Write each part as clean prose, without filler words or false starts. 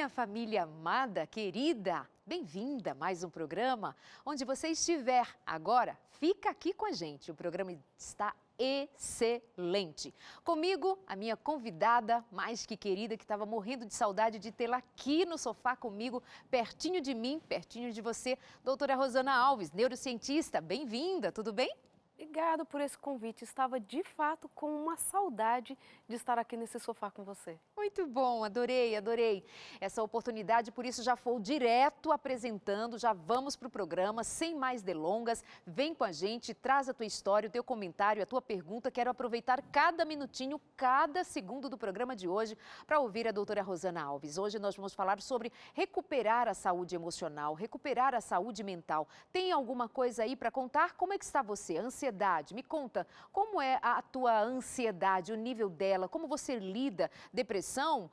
Minha família amada, querida, bem-vinda a mais um programa. Onde você estiver agora, fica aqui com a gente. O programa está excelente. Comigo, a minha convidada mais que querida, que estava morrendo de saudade de tê-la aqui no sofá comigo, pertinho de mim, pertinho de você, doutora Rosana Alves, neurocientista. Bem-vinda, tudo bem? Obrigada por esse convite. Estava de fato com uma saudade de estar aqui nesse sofá com você. Muito bom, adorei, adorei essa oportunidade, por isso já vou direto apresentando, já vamos para o programa, sem mais delongas, vem com a gente, traz a tua história, o teu comentário, a tua pergunta, quero aproveitar cada minutinho, cada segundo do programa de hoje para ouvir a doutora Rosana Alves. Hoje nós vamos falar sobre recuperar a saúde emocional, recuperar a saúde mental. Tem alguma coisa aí para contar? Como é que está você? Ansiedade, me conta, como é a tua ansiedade, o nível dela, como você lida, depressão,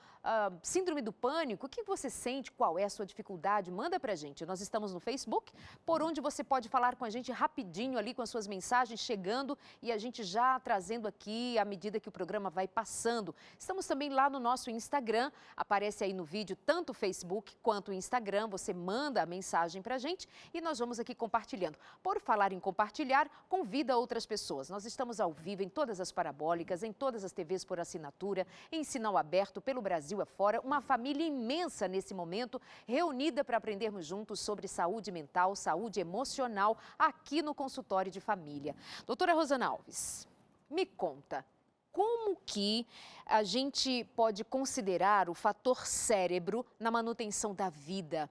síndrome do pânico, o que você sente, qual é a sua dificuldade? Manda pra gente, nós estamos no Facebook, por onde você pode falar com a gente rapidinho ali com as suas mensagens chegando e a gente já trazendo aqui à medida que o programa vai passando. Estamos também lá no nosso Instagram, aparece aí no vídeo tanto o Facebook quanto o Instagram, você manda a mensagem pra gente e nós vamos aqui compartilhando. Por falar em compartilhar, convida outras pessoas. Nós estamos ao vivo em todas as parabólicas, em todas as TVs por assinatura, em sinal aberto pelo Brasil afora, uma família imensa nesse momento, reunida para aprendermos juntos sobre saúde mental, saúde emocional, aqui no consultório de família. Doutora Rosana Alves, me conta, como que a gente pode considerar o fator cérebro na manutenção da vida?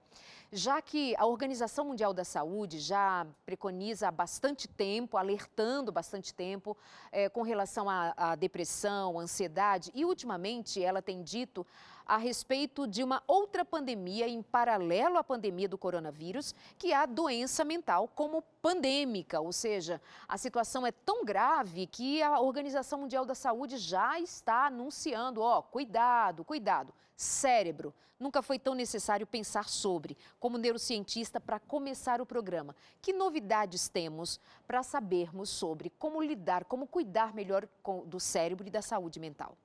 Já que a Organização Mundial da Saúde já preconiza há bastante tempo, alertando bastante tempo com relação à depressão, ansiedade, e ultimamente ela tem dito a respeito de uma outra pandemia em paralelo à pandemia do coronavírus, que é a doença mental como pandêmica, ou seja, a situação é tão grave que a Organização Mundial da Saúde já está anunciando, cuidado, cuidado, cérebro. Nunca foi tão necessário pensar sobre, como neurocientista, para começar o programa. Que novidades temos para sabermos sobre como lidar, como cuidar melhor do cérebro e da saúde mental?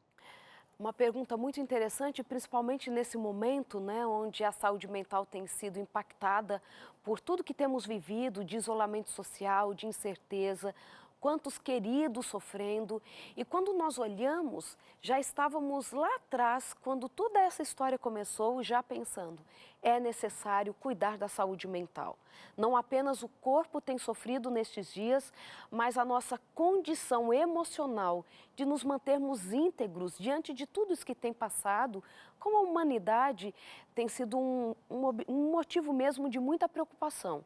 Uma pergunta muito interessante, principalmente nesse momento, né, onde a saúde mental tem sido impactada por tudo que temos vivido, de isolamento social, de incerteza, quantos queridos sofrendo. E quando nós olhamos, já estávamos lá atrás, quando toda essa história começou, já pensando, é necessário cuidar da saúde mental. Não apenas o corpo tem sofrido nestes dias, mas a nossa condição emocional de nos mantermos íntegros diante de tudo isso que tem passado, como a humanidade tem sido um motivo mesmo de muita preocupação.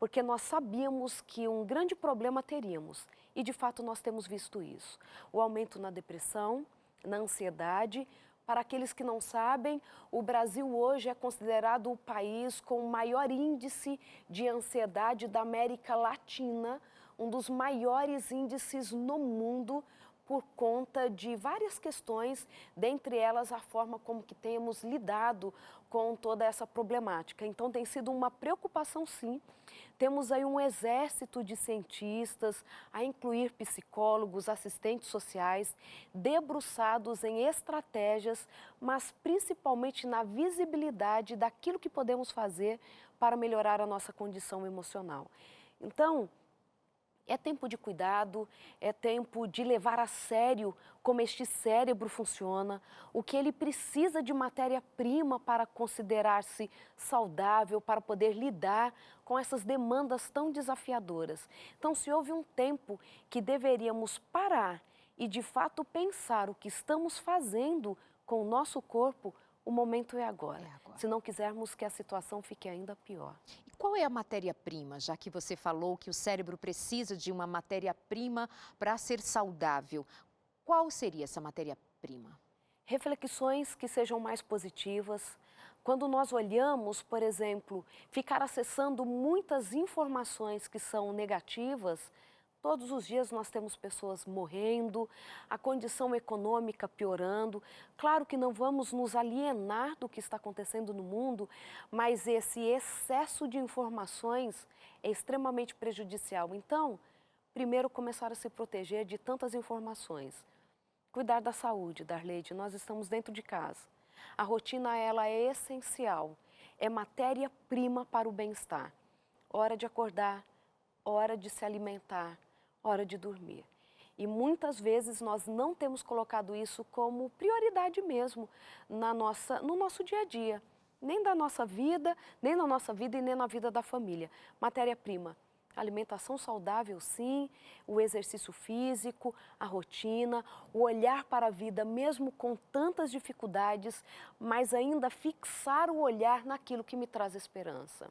Porque nós sabíamos que um grande problema teríamos e, de fato, nós temos visto isso. O aumento na depressão, na ansiedade. Para aqueles que não sabem, o Brasil hoje é considerado o país com o maior índice de ansiedade da América Latina, um dos maiores índices no mundo, por conta de várias questões, dentre elas a forma como que temos lidado com toda essa problemática. Então tem sido uma preocupação, sim. Temos aí um exército de cientistas, a incluir psicólogos, assistentes sociais, debruçados em estratégias, mas principalmente na visibilidade daquilo que podemos fazer para melhorar a nossa condição emocional. Então, é tempo de cuidado, é tempo de levar a sério como este cérebro funciona, o que ele precisa de matéria-prima para considerar-se saudável, para poder lidar com essas demandas tão desafiadoras. Então, se houve um tempo que deveríamos parar e, de fato, pensar o que estamos fazendo com o nosso corpo, o momento é agora. Se não quisermos que a situação fique ainda pior. E qual é a matéria-prima, já que você falou que o cérebro precisa de uma matéria-prima para ser saudável? Qual seria essa matéria-prima? Reflexões que sejam mais positivas. Quando nós olhamos, por exemplo, ficar acessando muitas informações que são negativas, todos os dias nós temos pessoas morrendo, a condição econômica piorando. Claro que não vamos nos alienar do que está acontecendo no mundo, mas esse excesso de informações é extremamente prejudicial. Então, primeiro começar a se proteger de tantas informações. Cuidar da saúde, Darleide, nós estamos dentro de casa. A rotina, ela é essencial, é matéria-prima para o bem-estar. Hora de acordar, hora de se alimentar, hora de dormir. E muitas vezes nós não temos colocado isso como prioridade mesmo no nosso dia a dia. Nem da nossa vida, nem na nossa vida e nem na vida da família. Matéria-prima, alimentação saudável sim, o exercício físico, a rotina, o olhar para a vida mesmo com tantas dificuldades, mas ainda fixar o olhar naquilo que me traz esperança.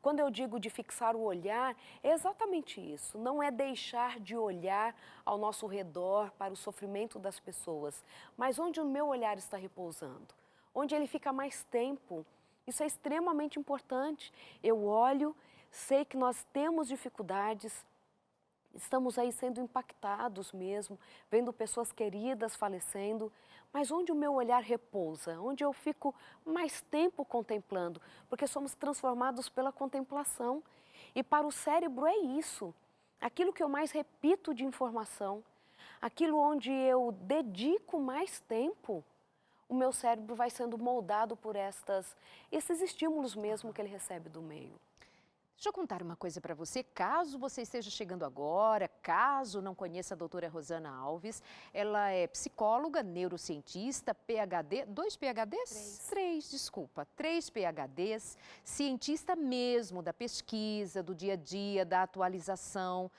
Quando eu digo de fixar o olhar, é exatamente isso. Não é deixar de olhar ao nosso redor para o sofrimento das pessoas, mas onde o meu olhar está repousando, onde ele fica mais tempo. Isso é extremamente importante. Eu olho, sei que nós temos dificuldades, estamos aí sendo impactados mesmo, vendo pessoas queridas falecendo, mas onde o meu olhar repousa, onde eu fico mais tempo contemplando, porque somos transformados pela contemplação. E para o cérebro é isso, aquilo que eu mais repito de informação, aquilo onde eu dedico mais tempo, o meu cérebro vai sendo moldado por esses estímulos mesmo que ele recebe do meio. Deixa eu contar uma coisa para você, caso você esteja chegando agora, caso não conheça a doutora Rosana Alves, ela é psicóloga, neurocientista, PhD, 2 PhDs? 3, desculpa, 3 PhDs, cientista mesmo da pesquisa, do dia a dia, da atualização,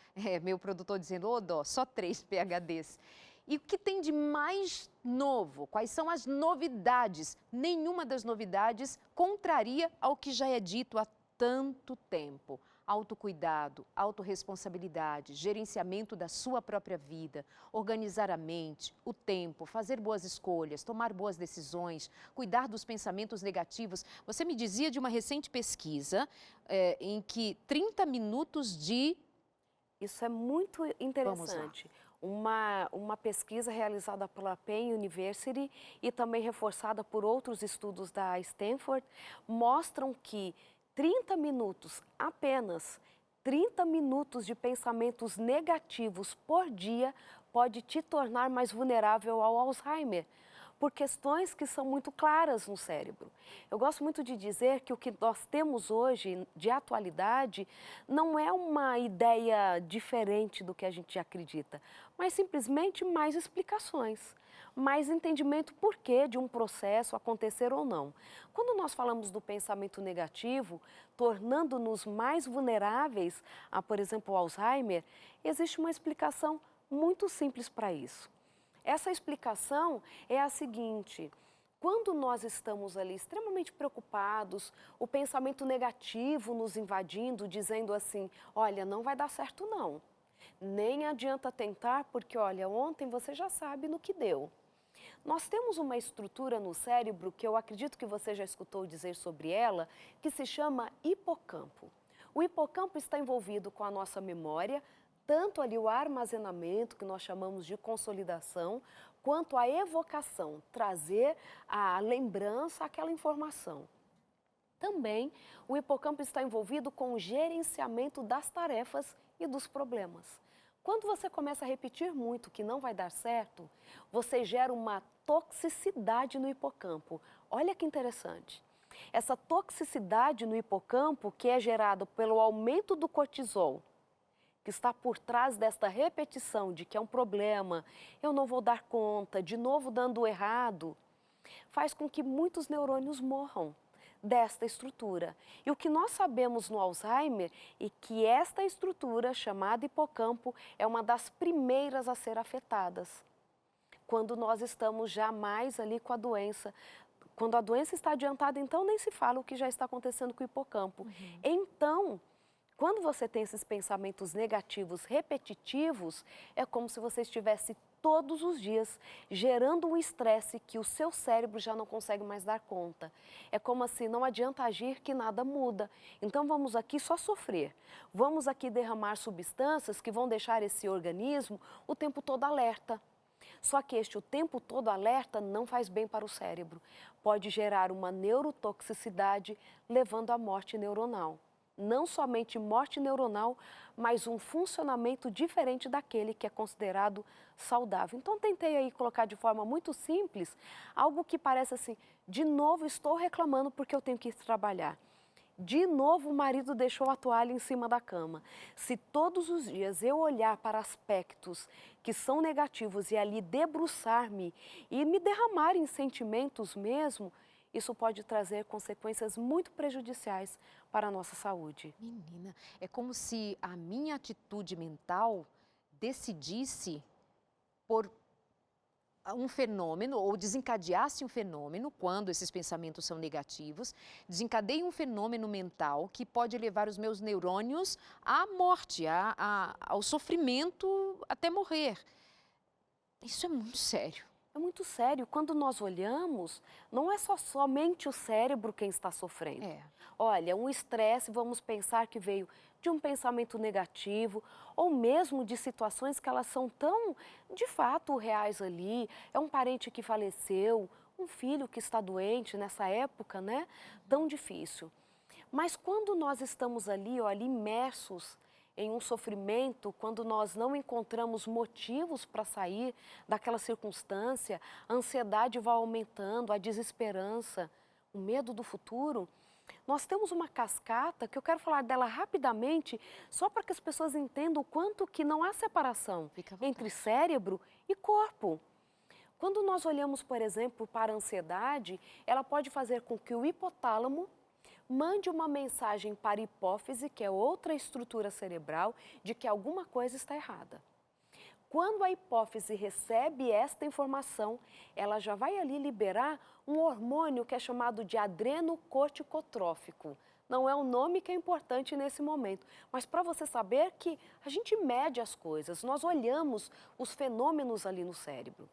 meu produtor dizendo, ô dó, só 3 PhDs. E o que tem de mais novo? Quais são as novidades? Nenhuma das novidades contraria ao que já é dito há tanto tempo. Autocuidado, autorresponsabilidade, gerenciamento da sua própria vida, organizar a mente, o tempo, fazer boas escolhas, tomar boas decisões, cuidar dos pensamentos negativos. Você me dizia de uma recente pesquisa em que 30 minutos de... Isso é muito interessante. Uma pesquisa realizada pela Penn University e também reforçada por outros estudos da Stanford mostram que 30 minutos, apenas 30 minutos de pensamentos negativos por dia pode te tornar mais vulnerável ao Alzheimer, por questões que são muito claras no cérebro. Eu gosto muito de dizer que o que nós temos hoje de atualidade não é uma ideia diferente do que a gente acredita, mas simplesmente mais explicações, mais entendimento por que de um processo acontecer ou não. Quando nós falamos do pensamento negativo, tornando-nos mais vulneráveis a, por exemplo, o Alzheimer, existe uma explicação muito simples para isso. Essa explicação é a seguinte: quando nós estamos ali extremamente preocupados, o pensamento negativo nos invadindo, dizendo assim, olha, não vai dar certo não, nem adianta tentar porque, olha, ontem você já sabe no que deu. Nós temos uma estrutura no cérebro que eu acredito que você já escutou dizer sobre ela, que se chama hipocampo. O hipocampo está envolvido com a nossa memória, tanto ali o armazenamento, que nós chamamos de consolidação, quanto a evocação, trazer a lembrança àquela informação. Também o hipocampo está envolvido com o gerenciamento das tarefas e dos problemas. Quando você começa a repetir muito que não vai dar certo, você gera uma toxicidade no hipocampo. Olha que interessante. Essa toxicidade no hipocampo, que é gerada pelo aumento do cortisol, que está por trás desta repetição de que é um problema, eu não vou dar conta, de novo dando errado, faz com que muitos neurônios morram desta estrutura. E o que nós sabemos no Alzheimer é que esta estrutura, chamada hipocampo, é uma das primeiras a ser afetadas. Quando nós estamos já mais ali com a doença, quando a doença está adiantada, então nem se fala o que já está acontecendo com o hipocampo. Então, quando você tem esses pensamentos negativos repetitivos, é como se você estivesse todos os dias gerando um estresse que o seu cérebro já não consegue mais dar conta. É como assim, não adianta agir que nada muda. Então vamos aqui só sofrer. Vamos aqui derramar substâncias que vão deixar esse organismo o tempo todo alerta. Só que o tempo todo alerta não faz bem para o cérebro. Pode gerar uma neurotoxicidade, levando à morte neuronal. não somente morte neuronal, mas um funcionamento diferente daquele que é considerado saudável. Então, tentei aí colocar de forma muito simples, algo que parece assim, de novo estou reclamando porque eu tenho que ir trabalhar. De novo, o marido deixou a toalha em cima da cama. Se todos os dias eu olhar para aspectos que são negativos e ali debruçar-me e me derramar em sentimentos mesmo, isso pode trazer consequências muito prejudiciais para a nossa saúde. Menina, é como se a minha atitude mental decidisse por um fenômeno ou desencadeasse um fenômeno, quando esses pensamentos são negativos, desencadeia um fenômeno mental que pode levar os meus neurônios à morte, ao sofrimento até morrer. Isso é muito sério. É muito sério. Quando nós olhamos, não é somente o cérebro quem está sofrendo. Olha, um estresse, vamos pensar que veio de um pensamento negativo ou mesmo de situações que elas são tão, de fato, reais ali. É um parente que faleceu, um filho que está doente nessa época, né? Tão difícil. Mas quando nós estamos ali, ó, ali imersos em um sofrimento, quando nós não encontramos motivos para sair daquela circunstância, a ansiedade vai aumentando, a desesperança, o medo do futuro, nós temos uma cascata que eu quero falar dela rapidamente, só para que as pessoas entendam o quanto que não há separação entre cérebro e corpo. Quando nós olhamos, por exemplo, para a ansiedade, ela pode fazer com que o hipotálamo mande uma mensagem para a hipófise, que é outra estrutura cerebral, de que alguma coisa está errada. Quando a hipófise recebe esta informação, ela já vai ali liberar um hormônio que é chamado de adrenocorticotrófico. Não é o nome que é importante nesse momento, mas para você saber que a gente mede as coisas, nós olhamos os fenômenos ali no cérebro.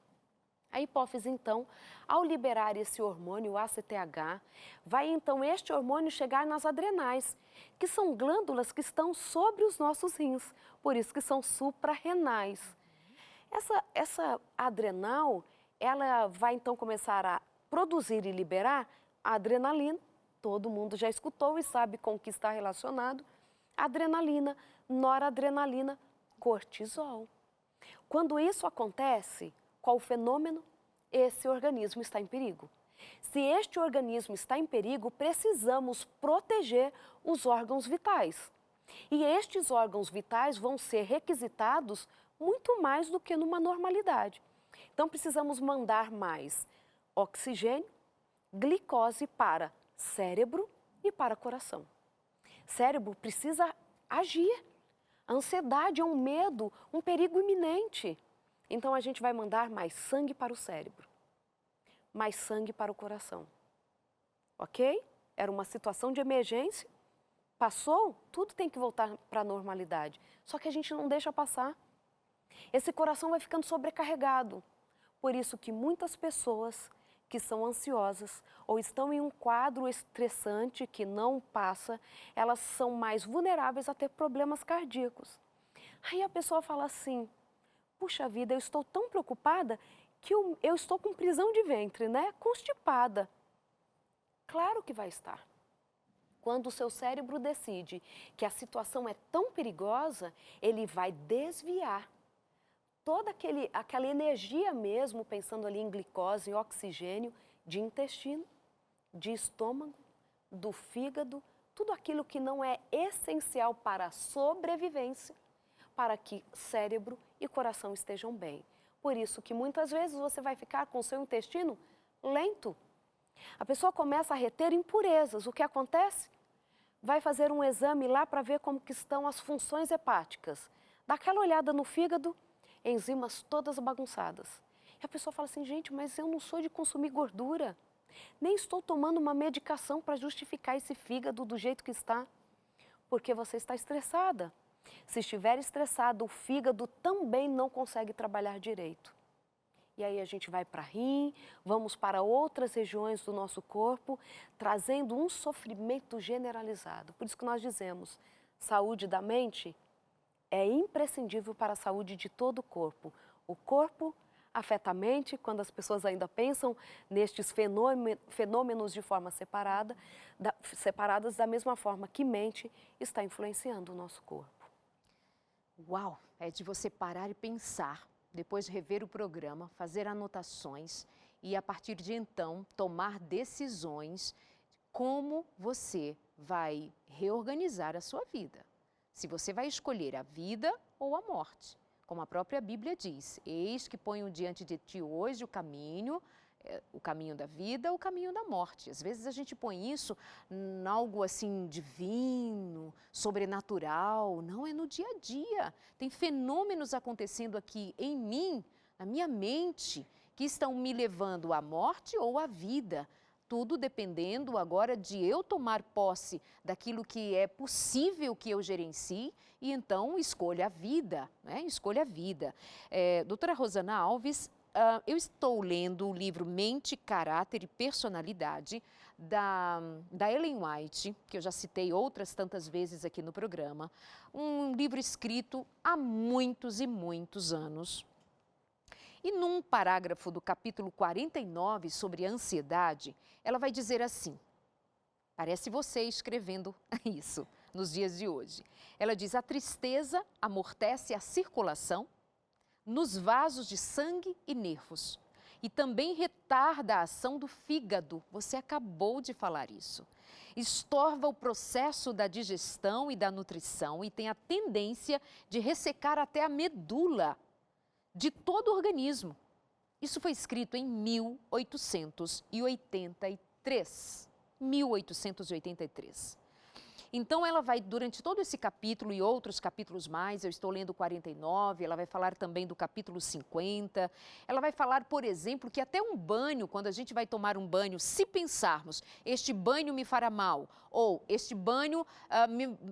A hipófise, então, ao liberar esse hormônio, o ACTH, vai então este hormônio chegar nas adrenais, que são glândulas que estão sobre os nossos rins, por isso que são suprarrenais. Essa adrenal, ela vai então começar a produzir e liberar a adrenalina, todo mundo já escutou e sabe com o que está relacionado, adrenalina, noradrenalina, cortisol. Quando isso acontece, qual o fenômeno? Esse organismo está em perigo. Se este organismo está em perigo, precisamos proteger os órgãos vitais. E estes órgãos vitais vão ser requisitados muito mais do que numa normalidade. Então, precisamos mandar mais oxigênio, glicose para cérebro e para coração. Cérebro precisa agir. A ansiedade é um medo, um perigo iminente. Então, a gente vai mandar mais sangue para o cérebro, mais sangue para o coração. Ok? Era uma situação de emergência, passou, tudo tem que voltar para a normalidade. Só que a gente não deixa passar. Esse coração vai ficando sobrecarregado. Por isso que muitas pessoas que são ansiosas ou estão em um quadro estressante que não passa, elas são mais vulneráveis a ter problemas cardíacos. Aí a pessoa fala assim: puxa vida, eu estou tão preocupada que eu estou com prisão de ventre, né? Constipada. Claro que vai estar. Quando o seu cérebro decide que a situação é tão perigosa, ele vai desviar toda aquela energia mesmo, pensando ali em glicose, em oxigênio, de intestino, de estômago, do fígado, tudo aquilo que não é essencial para a sobrevivência, para que cérebro e coração estejam bem. Por isso que muitas vezes você vai ficar com o seu intestino lento. A pessoa começa a reter impurezas. O que acontece? Vai fazer um exame lá para ver como que estão as funções hepáticas. Dá aquela olhada no fígado, enzimas todas bagunçadas. E a pessoa fala assim: gente, mas eu não sou de consumir gordura. Nem estou tomando uma medicação para justificar esse fígado do jeito que está. Porque você está estressada. Se estiver estressado, o fígado também não consegue trabalhar direito. E aí a gente vai para rim, vamos para outras regiões do nosso corpo, trazendo um sofrimento generalizado. Por isso que nós dizemos, saúde da mente é imprescindível para a saúde de todo o corpo. O corpo, afeta a mente, quando as pessoas ainda pensam nestes fenômenos de forma separadas, da mesma forma que mente está influenciando o nosso corpo. Uau! É de você parar e pensar, depois de rever o programa, fazer anotações e, a partir de então, tomar decisões como você vai reorganizar a sua vida. Se você vai escolher a vida ou a morte. Como a própria Bíblia diz, eis que ponho diante de ti hoje o caminho da vida, o caminho da morte. Às vezes a gente põe isso em algo assim divino, sobrenatural. Não, é no dia a dia. Tem fenômenos acontecendo aqui em mim, na minha mente, que estão me levando à morte ou à vida. Tudo dependendo agora de eu tomar posse daquilo que é possível que eu gerencie e então escolha a vida, né? Escolha a vida. Doutora Rosana Alves, eu estou lendo o livro Mente, Caráter e Personalidade, da Ellen White, que eu já citei outras tantas vezes aqui no programa. Um livro escrito há muitos e muitos anos. E num parágrafo do capítulo 49 sobre a ansiedade, ela vai dizer assim, parece você escrevendo isso nos dias de hoje. Ela diz, a tristeza amortece a circulação nos vasos de sangue e nervos e também retarda a ação do fígado, você acabou de falar isso. Estorva o processo da digestão e da nutrição e tem a tendência de ressecar até a medula de todo o organismo. Isso foi escrito em 1883. 1883. Então ela vai, durante todo esse capítulo e outros capítulos mais, eu estou lendo 49, ela vai falar também do capítulo 50, ela vai falar, por exemplo, que até um banho, quando a gente vai tomar um banho, se pensarmos, este banho me fará mal, ou este banho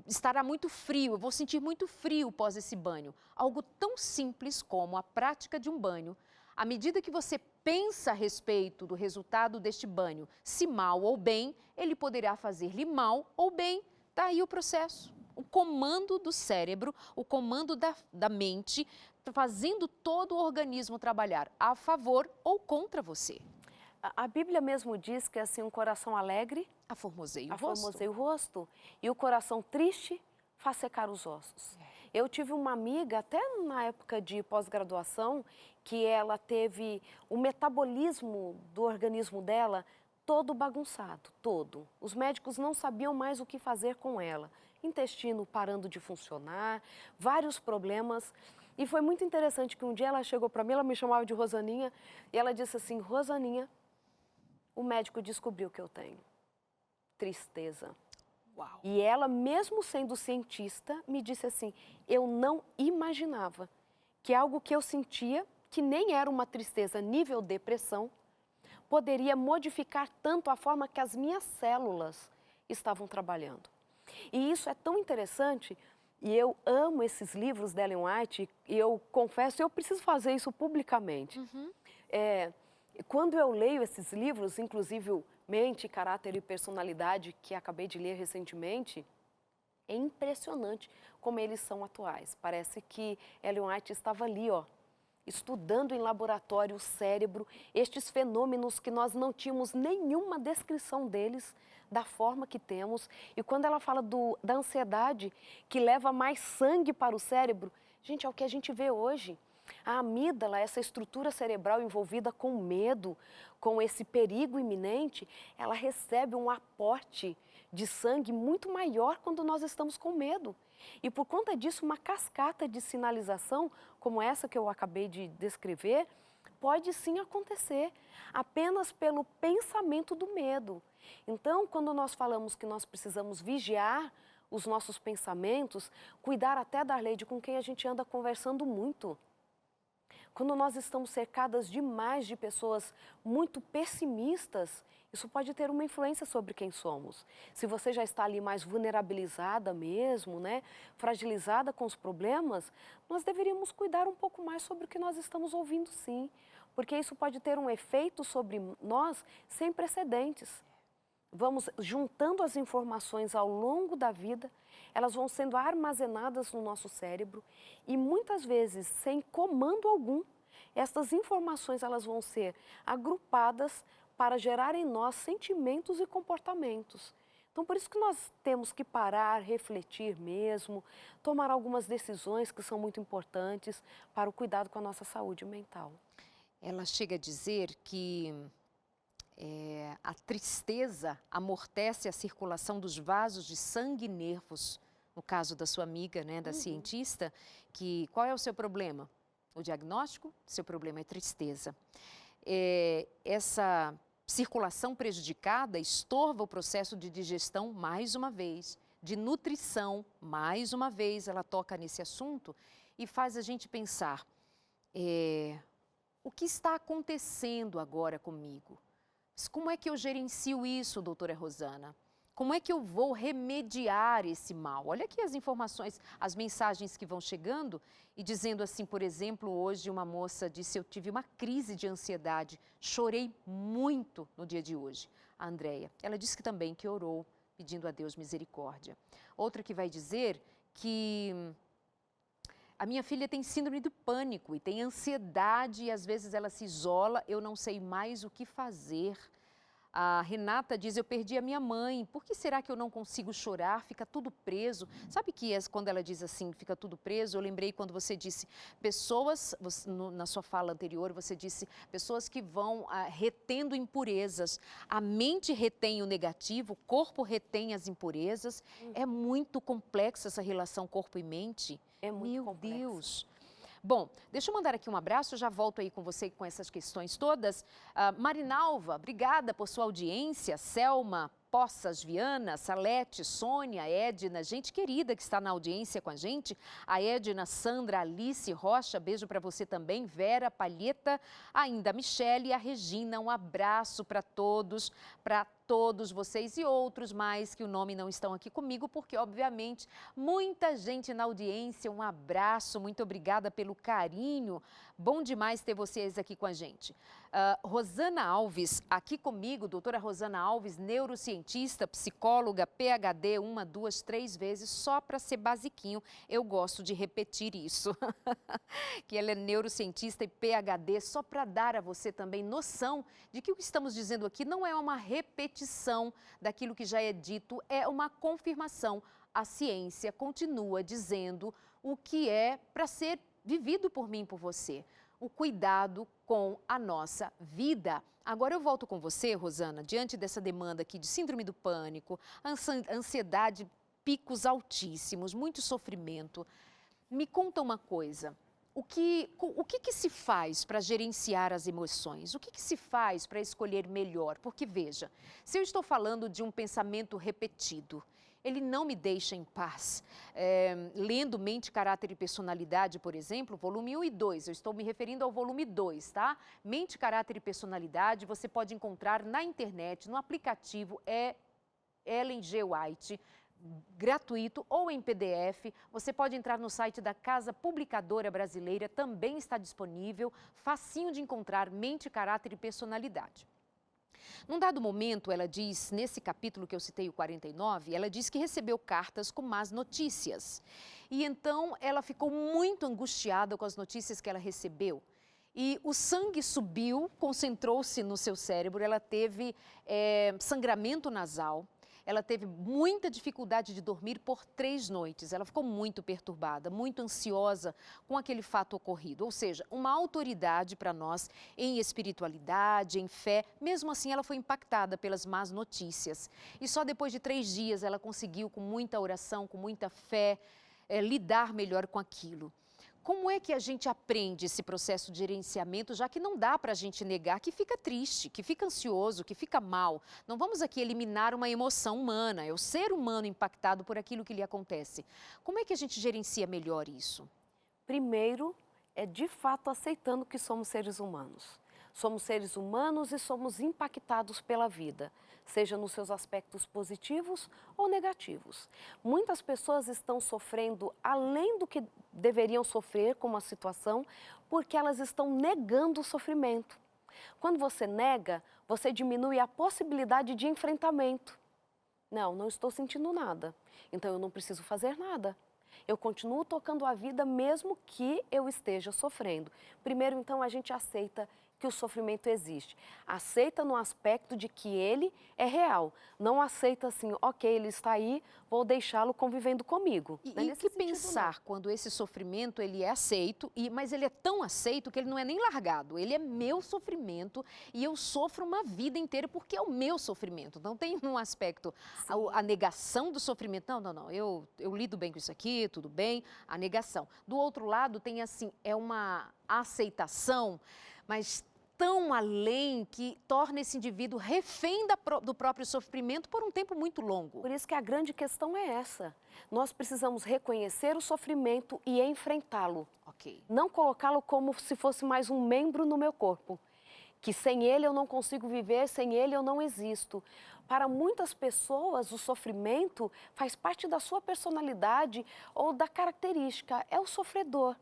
estará muito frio, eu vou sentir muito frio após esse banho. Algo tão simples como a prática de um banho, à medida que você pensa a respeito do resultado deste banho, se mal ou bem, ele poderá fazer-lhe mal ou bem. Está aí o processo, o comando do cérebro, o comando da mente, fazendo todo o organismo trabalhar a favor ou contra você. A Bíblia mesmo diz que assim, um coração alegre aformoseia o rosto e o coração triste faz secar os ossos. Eu tive uma amiga, até na época de pós-graduação, que ela teve o metabolismo do organismo dela todo bagunçado, todo. Os médicos não sabiam mais o que fazer com ela. Intestino parando de funcionar, vários problemas. E foi muito interessante que um dia ela chegou para mim, ela me chamava de Rosaninha, e ela disse assim, Rosaninha, o médico descobriu que eu tenho tristeza. Uau. E ela, mesmo sendo cientista, me disse assim, eu não imaginava que algo que eu sentia, que nem era uma tristeza nível depressão, poderia modificar tanto a forma que as minhas células estavam trabalhando. E isso é tão interessante, e eu amo esses livros da Ellen White, e eu confesso, eu preciso fazer isso publicamente. Quando eu leio esses livros, inclusive o Mente, Caráter e Personalidade, que acabei de ler recentemente, é impressionante como eles são atuais. Parece que Ellen White estava ali, estudando em laboratório o cérebro, estes fenômenos que nós não tínhamos nenhuma descrição deles, da forma que temos. E quando ela fala da ansiedade, que leva mais sangue para o cérebro, gente, é o que a gente vê hoje. A amígdala, essa estrutura cerebral envolvida com medo, com esse perigo iminente, ela recebe um aporte de sangue muito maior quando nós estamos com medo. E por conta disso, uma cascata de sinalização, como essa que eu acabei de descrever, pode sim acontecer, apenas pelo pensamento do medo. Então, quando nós falamos que nós precisamos vigiar os nossos pensamentos, cuidar até da Darleide com quem a gente anda conversando muito. Quando nós estamos cercadas demais de pessoas muito pessimistas, isso pode ter uma influência sobre quem somos. Se você já está ali mais vulnerabilizada mesmo, né, fragilizada com os problemas, nós deveríamos cuidar um pouco mais sobre o que nós estamos ouvindo, sim. Porque isso pode ter um efeito sobre nós sem precedentes. Vamos juntando as informações ao longo da vida, elas vão sendo armazenadas no nosso cérebro e muitas vezes, sem comando algum, Essas informações elas vão ser agrupadas para gerar em nós sentimentos e comportamentos. Então, por isso que nós temos que parar, refletir mesmo, tomar algumas decisões que são muito importantes para o cuidado com a nossa saúde mental. Ela chega a dizer que a tristeza amortece a circulação dos vasos de sangue e nervos. No caso da sua amiga, né, da cientista, que qual é o seu problema? O diagnóstico? Seu problema é tristeza. Essa circulação prejudicada estorva o processo de digestão mais uma vez, de nutrição mais uma vez, ela toca nesse assunto e faz a gente pensar, o que está acontecendo agora comigo? Como é que eu gerencio isso, doutora Rosana? Como é que eu vou remediar esse mal? Olha aqui as informações, as mensagens que vão chegando e dizendo assim, por exemplo, hoje uma moça disse, eu tive uma crise de ansiedade, chorei muito no dia de hoje. A Andréia, ela disse que também que orou, pedindo a Deus misericórdia. Outra que vai dizer que a minha filha tem síndrome do pânico e tem ansiedade e às vezes ela se isola, eu não sei mais o que fazer. A Renata diz, eu perdi a minha mãe, por que será que eu não consigo chorar? Fica tudo preso. Sabe que quando ela diz assim, fica tudo preso, eu lembrei quando você disse, pessoas, na sua fala anterior, você disse, pessoas que vão retendo impurezas. A mente retém o negativo, o corpo retém as impurezas. É muito complexa essa relação corpo e mente. É muito complexa. Meu Deus! Bom, deixa eu mandar aqui um abraço, eu já volto aí com você com essas questões todas. Marinalva, obrigada por sua audiência. Selma, Poças, Viana, Salete, Sônia, Edna, gente querida que está na audiência com a gente. A Edna, Sandra, Alice, Rocha, beijo para você também. Vera, Palheta, ainda a Michele e a Regina, um abraço para todos vocês e outros mais que o nome não estão aqui comigo, porque obviamente muita gente na audiência, um abraço, muito obrigada pelo carinho, bom demais ter vocês aqui com a gente. Rosana Alves, aqui comigo, doutora Rosana Alves, neurocientista, psicóloga, PhD, 1, 2, 3 vezes, só para ser basiquinho, eu gosto de repetir isso, que ela é neurocientista e PhD, só para dar a você também noção de que o que estamos dizendo aqui não é uma repetição daquilo que já é dito, é uma confirmação. A ciência continua dizendo o que é para ser vivido por mim e por você. O cuidado com a nossa vida. Agora eu volto com você, Rosana, diante dessa demanda aqui de síndrome do pânico, ansiedade, picos altíssimos, muito sofrimento. Me conta uma coisa. O que se faz para gerenciar as emoções? O que se faz para escolher melhor? Porque, veja, se eu estou falando de um pensamento repetido, ele não me deixa em paz. Lendo Mente, Caráter e Personalidade, por exemplo, volume 1 e 2, eu estou me referindo ao volume 2, tá? Mente, Caráter e Personalidade, você pode encontrar na internet, no aplicativo Ellen G. White, gratuito ou em PDF. Você pode entrar no site da Casa Publicadora Brasileira, também está disponível, facinho de encontrar, Mente, Caráter e Personalidade. Num dado momento, ela diz, nesse capítulo que eu citei, o 49, ela diz que recebeu cartas com más notícias. E então ela ficou muito angustiada com as notícias que ela recebeu. E o sangue subiu, concentrou-se no seu cérebro, ela teve sangramento nasal. Ela teve muita dificuldade de dormir por 3 noites. Ela ficou muito perturbada, muito ansiosa com aquele fato ocorrido. Ou seja, uma autoridade para nós em espiritualidade, em fé. Mesmo assim, ela foi impactada pelas más notícias. E só depois de 3 dias ela conseguiu, com muita oração, com muita fé, lidar melhor com aquilo. Como é que a gente aprende esse processo de gerenciamento, já que não dá para a gente negar que fica triste, que fica ansioso, que fica mal? Não vamos aqui eliminar uma emoção humana, é o ser humano impactado por aquilo que lhe acontece. Como é que a gente gerencia melhor isso? Primeiro, é de fato aceitando que somos seres humanos. Somos seres humanos e somos impactados pela vida, seja nos seus aspectos positivos ou negativos. Muitas pessoas estão sofrendo além do que deveriam sofrer com uma situação, porque elas estão negando o sofrimento. Quando você nega, você diminui a possibilidade de enfrentamento. Não estou sentindo nada, então eu não preciso fazer nada. Eu continuo tocando a vida mesmo que eu esteja sofrendo. Primeiro, então, a gente aceita que o sofrimento existe. Aceita no aspecto de que ele é real. Não aceita assim, ok, ele está aí, vou deixá-lo convivendo comigo. E, Não é e o nesse que sentido, pensar quando esse sofrimento ele é aceito, mas ele é tão aceito que ele não é nem largado. Ele é meu sofrimento e eu sofro uma vida inteira porque é o meu sofrimento. Não tem um aspecto, a negação do sofrimento. Não, eu lido bem com isso aqui, tudo bem, a negação. Do outro lado tem assim, é uma aceitação, mas tão além que torna esse indivíduo refém do próprio sofrimento por um tempo muito longo. Por isso que a grande questão é essa. Nós precisamos reconhecer o sofrimento e enfrentá-lo. Ok. Não colocá-lo como se fosse mais um membro no meu corpo. Que sem ele eu não consigo viver, sem ele eu não existo. Para muitas pessoas, o sofrimento faz parte da sua personalidade ou da característica. É o sofredor.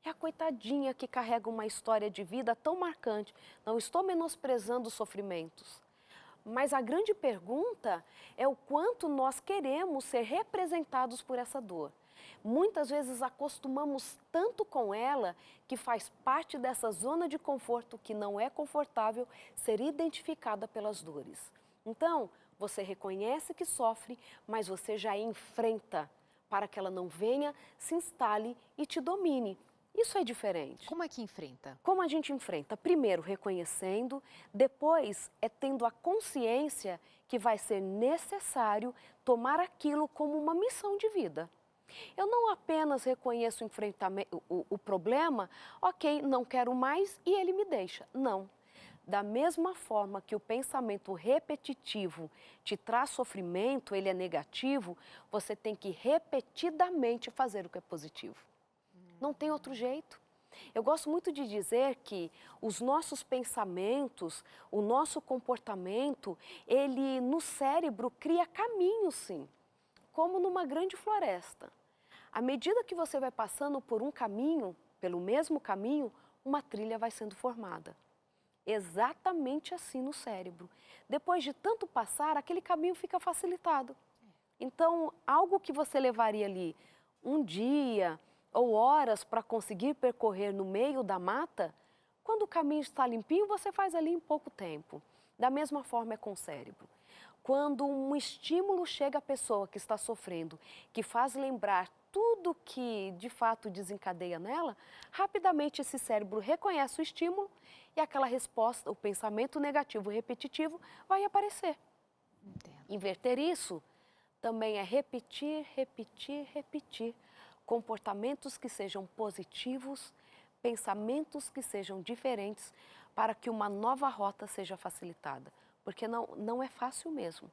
É a coitadinha que carrega uma história de vida tão marcante. Não estou menosprezando os sofrimentos. Mas a grande pergunta é o quanto nós queremos ser representados por essa dor. Muitas vezes acostumamos tanto com ela que faz parte dessa zona de conforto que não é confortável ser identificada pelas dores. Então, você reconhece que sofre, mas você já enfrenta para que ela não venha, se instale e te domine. Isso é diferente. Como é que enfrenta? Como a gente enfrenta? Primeiro, reconhecendo, depois é tendo a consciência que vai ser necessário tomar aquilo como uma missão de vida. Eu não apenas reconheço o problema, ok, não quero mais e ele me deixa. Não. Da mesma forma que o pensamento repetitivo te traz sofrimento, ele é negativo, você tem que repetidamente fazer o que é positivo. Não tem outro jeito. Eu gosto muito de dizer que os nossos pensamentos, o nosso comportamento, ele no cérebro cria caminhos, sim, como numa grande floresta. À medida que você vai passando por um caminho, pelo mesmo caminho, uma trilha vai sendo formada. Exatamente assim no cérebro. Depois de tanto passar, aquele caminho fica facilitado. Então, algo que você levaria ali um dia ou horas para conseguir percorrer no meio da mata, quando o caminho está limpinho, você faz ali em pouco tempo. Da mesma forma é com o cérebro. Quando um estímulo chega à pessoa que está sofrendo, que faz lembrar tudo que de fato desencadeia nela, rapidamente esse cérebro reconhece o estímulo e aquela resposta, o pensamento negativo repetitivo, vai aparecer. Entendo. Inverter isso também é repetir, repetir, repetir. Comportamentos que sejam positivos, pensamentos que sejam diferentes para que uma nova rota seja facilitada. Porque não é fácil mesmo.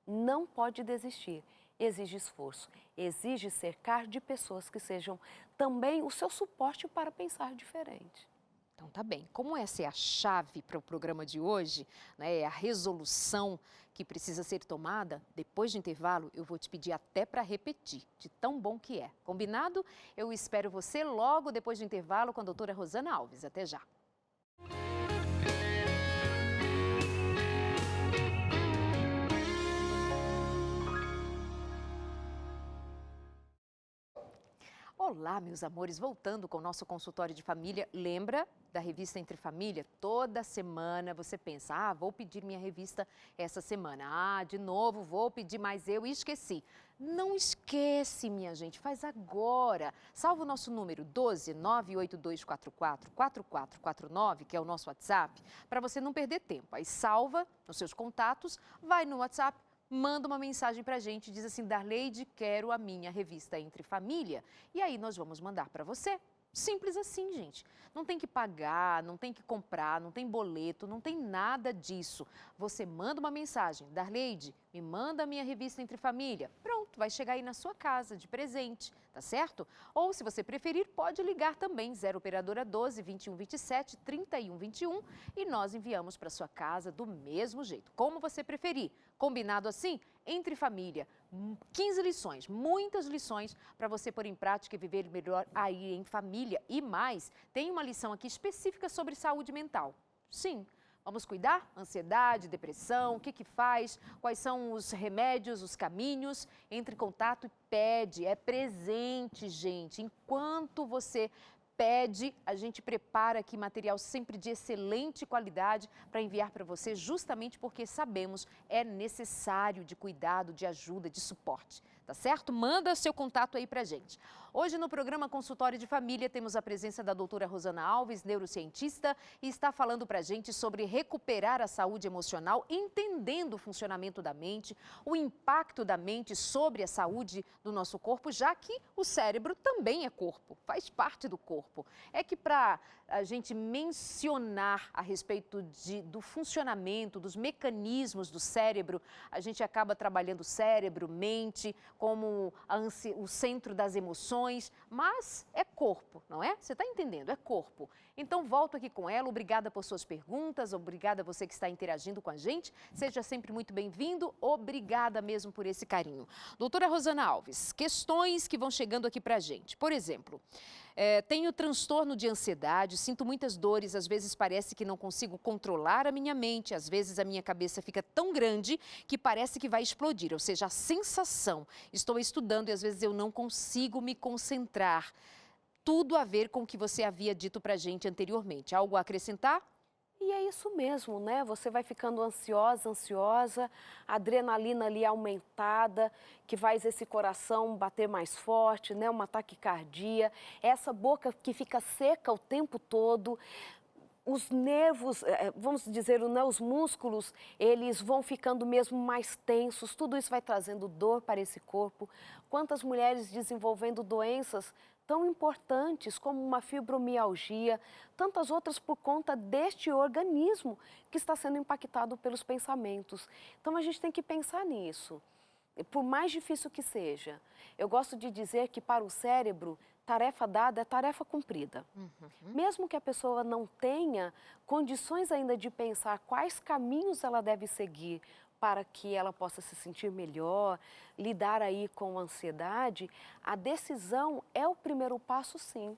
Não pode desistir. Exige esforço. Exige cercar de pessoas que sejam também o seu suporte para pensar diferente. Então tá bem. Como essa é a chave para o programa de hoje, né, é a resolução que precisa ser tomada, depois do intervalo eu vou te pedir até para repetir, de tão bom que é. Combinado? Eu espero você logo depois do intervalo com a doutora Rosana Alves. Até já. Olá, meus amores, voltando com o nosso consultório de família. Lembra da revista Entre Família? Toda semana você pensa, vou pedir minha revista essa semana. De novo, vou pedir, mas eu esqueci. Não esquece, minha gente, faz agora. Salva o nosso número 12 98244 4449, que é o nosso WhatsApp, para você não perder tempo. Aí salva nos seus contatos, vai no WhatsApp, manda uma mensagem pra gente, diz assim, Darleide, quero a minha revista Entre Família. E aí nós vamos mandar para você. Simples assim, gente. Não tem que pagar, não tem que comprar, não tem boleto, não tem nada disso. Você manda uma mensagem, Darleide, me manda a minha revista Entre Família. Pronto, vai chegar aí na sua casa de presente, tá certo? Ou, se você preferir, pode ligar também, 0 operadora 12 2127 3121 e nós enviamos para sua casa do mesmo jeito, como você preferir. Combinado assim? Entre Família, 15 lições, muitas lições para você pôr em prática e viver melhor aí em família. E mais, tem uma lição aqui específica sobre saúde mental. Sim, Vamos cuidar? Ansiedade, depressão, o que que faz? Quais são os remédios, os caminhos? Entre em contato e pede, é presente, gente. Enquanto você pede, a gente prepara aqui material sempre de excelente qualidade para enviar para você, justamente porque sabemos é necessário de cuidado, de ajuda, de suporte. Tá certo? Manda seu contato aí pra gente. Hoje no programa Consultório de Família temos a presença da doutora Rosana Alves, neurocientista, e está falando pra gente sobre recuperar a saúde emocional, entendendo o funcionamento da mente, o impacto da mente sobre a saúde do nosso corpo, já que o cérebro também é corpo, faz parte do corpo. É que para a gente mencionar a respeito do funcionamento, dos mecanismos do cérebro, a gente acaba trabalhando cérebro, mente, como o centro das emoções, mas é corpo, não é? Você está entendendo? É corpo. Então, volto aqui com ela. Obrigada por suas perguntas, obrigada a você que está interagindo com a gente. Seja sempre muito bem-vindo. Obrigada mesmo por esse carinho. Doutora Rosana Alves, questões que vão chegando aqui para a gente. Por exemplo, tenho transtorno de ansiedade, sinto muitas dores, às vezes parece que não consigo controlar a minha mente, às vezes a minha cabeça fica tão grande que parece que vai explodir, ou seja, a sensação. Estou estudando e às vezes eu não consigo me concentrar. Tudo a ver com o que você havia dito pra gente anteriormente. Algo a acrescentar? E é isso mesmo, né? Você vai ficando ansiosa, a adrenalina ali aumentada, que faz esse coração bater mais forte, né? Uma taquicardia, essa boca que fica seca o tempo todo. Os nervos, vamos dizer, né, os músculos, eles vão ficando mesmo mais tensos, tudo isso vai trazendo dor para esse corpo. Quantas mulheres desenvolvendo doenças tão importantes como uma fibromialgia, tantas outras por conta deste organismo que está sendo impactado pelos pensamentos. Então a gente tem que pensar nisso, por mais difícil que seja. Eu gosto de dizer que para o cérebro, tarefa dada é tarefa cumprida. Mesmo que a pessoa não tenha condições ainda de pensar quais caminhos ela deve seguir para que ela possa se sentir melhor, lidar aí com a ansiedade, a decisão é o primeiro passo, sim.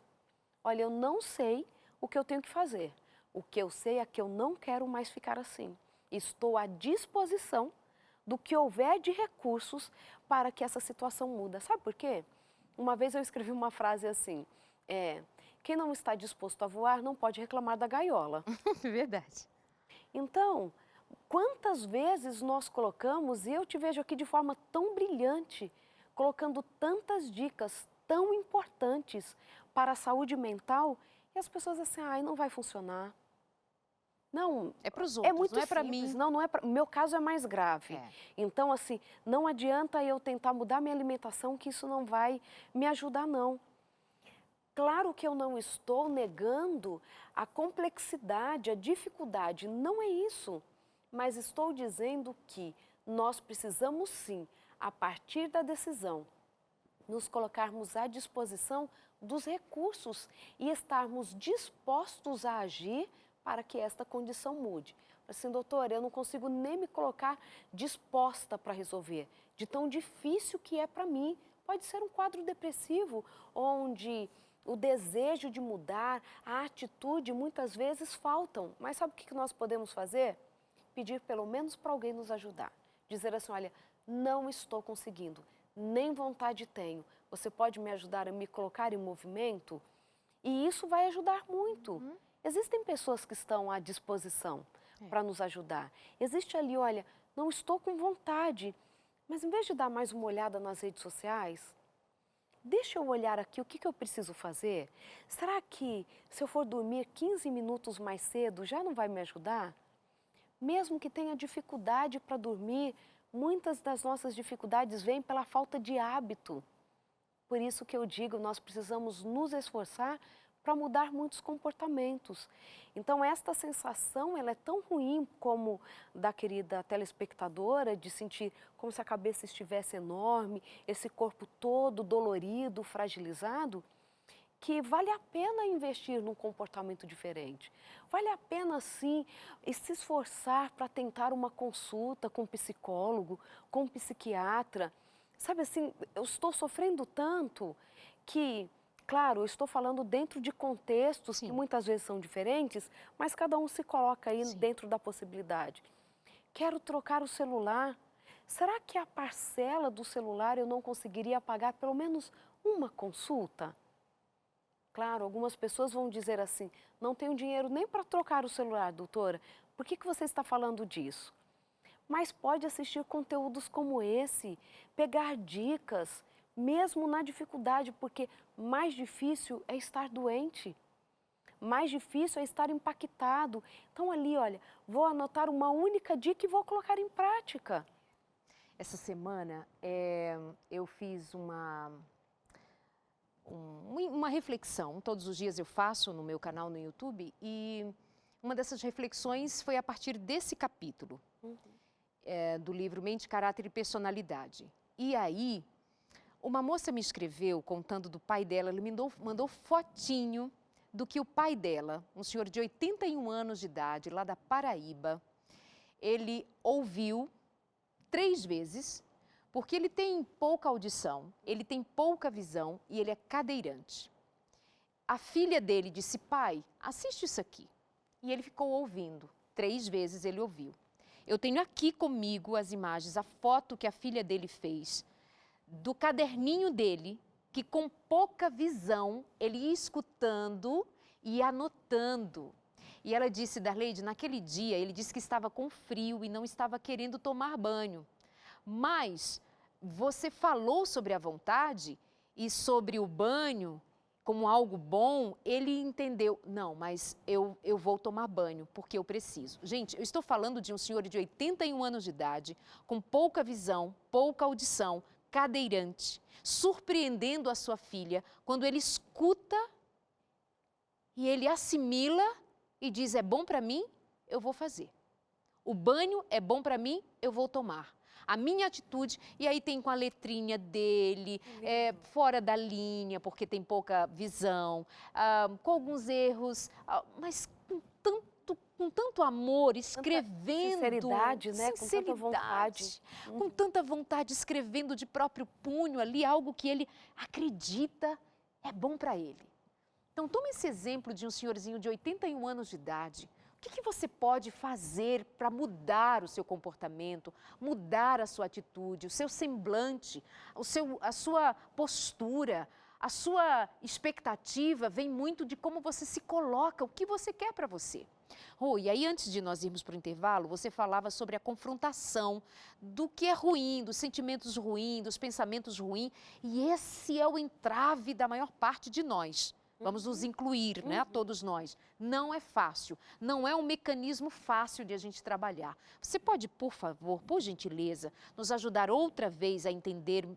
Olha, eu não sei o que eu tenho que fazer. O que eu sei é que eu não quero mais ficar assim. Estou à disposição do que houver de recursos para que essa situação mude. Sabe por quê? Uma vez eu escrevi uma frase assim, quem não está disposto a voar não pode reclamar da gaiola. Verdade. Então, quantas vezes nós colocamos, e eu te vejo aqui de forma tão brilhante, colocando tantas dicas tão importantes para a saúde mental, e as pessoas assim, ai, não vai funcionar. Não, É para os é outros, muito não é para simples. mim. Não é para... Meu caso é mais grave. É. Então, assim, não adianta eu tentar mudar minha alimentação, que isso não vai me ajudar, não. Claro que eu não estou negando a complexidade, a dificuldade, não é isso. Mas estou dizendo que nós precisamos sim, a partir da decisão, nos colocarmos à disposição dos recursos e estarmos dispostos a agir para que esta condição mude. Assim, doutora, eu não consigo nem me colocar disposta para resolver, de tão difícil que é para mim. Pode ser um quadro depressivo, onde o desejo de mudar, a atitude, muitas vezes faltam. Mas sabe o que nós podemos fazer? Pedir pelo menos para alguém nos ajudar. Dizer assim, olha, não estou conseguindo, nem vontade tenho. Você pode me ajudar a me colocar em movimento? E isso vai ajudar muito. Existem pessoas que estão à disposição para nos ajudar. Existe ali, olha, não estou com vontade, mas em vez de dar mais uma olhada nas redes sociais, deixa eu olhar aqui o que eu preciso fazer. Será que se eu for dormir 15 minutos mais cedo já não vai me ajudar? Mesmo que tenha dificuldade para dormir, muitas das nossas dificuldades vêm pela falta de hábito. Por isso que eu digo, nós precisamos nos esforçar para mudar muitos comportamentos. Então, esta sensação, ela é tão ruim como da querida telespectadora, de sentir como se a cabeça estivesse enorme, esse corpo todo dolorido, fragilizado, que vale a pena investir num comportamento diferente. Vale a pena, sim, se esforçar para tentar uma consulta com um psicólogo, com um psiquiatra. Sabe assim, eu estou sofrendo tanto que Claro, eu estou falando dentro de contextos que muitas vezes são diferentes, mas cada um se coloca aí dentro da possibilidade. Quero trocar o celular. Será que a parcela do celular eu não conseguiria pagar pelo menos uma consulta? Claro, algumas pessoas vão dizer assim, não tenho dinheiro nem para trocar o celular, doutora. Por que você está falando disso? Mas pode assistir conteúdos como esse, pegar dicas, mesmo na dificuldade, porque mais difícil é estar doente. Mais difícil é estar impactado. Então ali, olha, vou anotar uma única dica e vou colocar em prática. Essa semana eu fiz uma reflexão, todos os dias eu faço no meu canal no YouTube, e uma dessas reflexões foi a partir desse capítulo do livro Mente, Caráter e Personalidade. E aí, uma moça me escreveu contando do pai dela, ela me mandou fotinho do que o pai dela, um senhor de 81 anos de idade, lá da Paraíba, ele ouviu 3 vezes, porque ele tem pouca audição, ele tem pouca visão e ele é cadeirante. A filha dele disse, pai, assiste isso aqui. E ele ficou ouvindo, 3 vezes ele ouviu. Eu tenho aqui comigo as imagens, a foto que a filha dele fez, do caderninho dele, que com pouca visão, ele ia escutando e anotando. E ela disse, Darleide, naquele dia, ele disse que estava com frio e não estava querendo tomar banho. Mas você falou sobre a vontade e sobre o banho como algo bom, ele entendeu, não, mas eu vou tomar banho porque eu preciso. Gente, eu estou falando de um senhor de 81 anos de idade, com pouca visão, pouca audição, cadeirante, surpreendendo a sua filha quando ele escuta e ele assimila e diz, é bom para mim, eu vou fazer. O banho é bom para mim, eu vou tomar. A minha atitude, e aí tem com a letrinha dele, fora da linha, porque tem pouca visão, com alguns erros, mas com tanto amor, escrevendo. Sinceridade, né? Com tanta vontade. Com tanta vontade, escrevendo de próprio punho ali, algo que ele acredita é bom para ele. Então, toma esse exemplo de um senhorzinho de 81 anos de idade. O que você pode fazer para mudar o seu comportamento, mudar a sua atitude, o seu semblante, a sua postura, a sua expectativa vem muito de como você se coloca, o que você quer para você. E aí antes de nós irmos para o intervalo, você falava sobre a confrontação do que é ruim, dos sentimentos ruins, dos pensamentos ruins, e esse é o entrave da maior parte de nós. Vamos nos incluir, né, a todos nós. Não é fácil, não é um mecanismo fácil de a gente trabalhar. Você pode, por favor, por gentileza, nos ajudar outra vez a entender,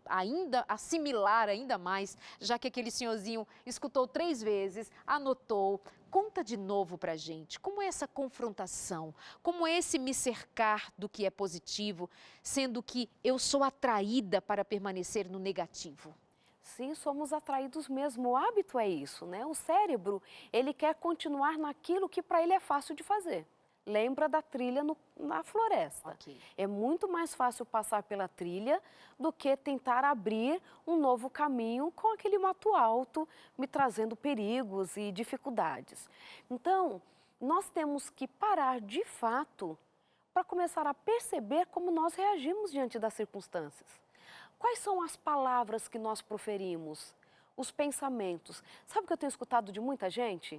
assimilar ainda mais, já que aquele senhorzinho escutou 3 vezes, anotou. Conta de novo pra gente, como é essa confrontação, como é esse me cercar do que é positivo, sendo que eu sou atraída para permanecer no negativo. Sim, somos atraídos mesmo, o hábito é isso, né? O cérebro, ele quer continuar naquilo que para ele é fácil de fazer. Lembra da trilha na floresta. Okay. É muito mais fácil passar pela trilha do que tentar abrir um novo caminho com aquele mato alto, me trazendo perigos e dificuldades. Então, nós temos que parar de fato para começar a perceber como nós reagimos diante das circunstâncias. Quais são as palavras que nós proferimos? Os pensamentos. Sabe o que eu tenho escutado de muita gente?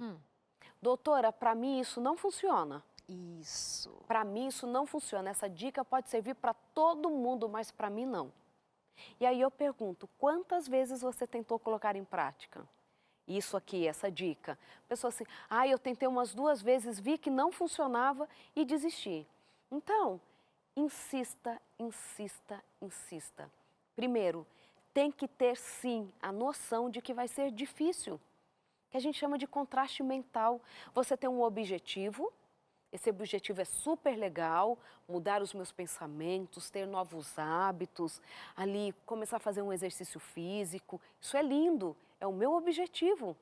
Doutora, para mim isso não funciona. Isso. Para mim isso não funciona. Essa dica pode servir para todo mundo, mas para mim não. E aí eu pergunto, quantas vezes você tentou colocar em prática? Isso aqui, essa dica. A pessoa assim, eu tentei umas 2 vezes, vi que não funcionava e desisti. Então, insista, insista, insista. Primeiro, tem que ter sim a noção de que vai ser difícil, que a gente chama de contraste mental. Você tem um objetivo, esse objetivo é super legal, mudar os meus pensamentos, ter novos hábitos, ali começar a fazer um exercício físico, isso é lindo, é o meu objetivo.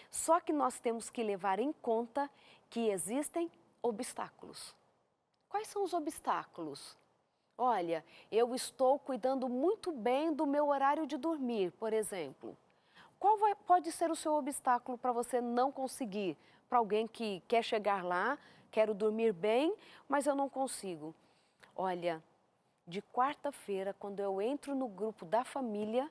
Só que nós temos que levar em conta que existem obstáculos. Quais são os obstáculos? Olha, eu estou cuidando muito bem do meu horário de dormir, por exemplo. pode ser o seu obstáculo para você não conseguir? Para alguém que quer chegar lá, quero dormir bem, mas eu não consigo. Olha, de quarta-feira, quando eu entro no grupo da família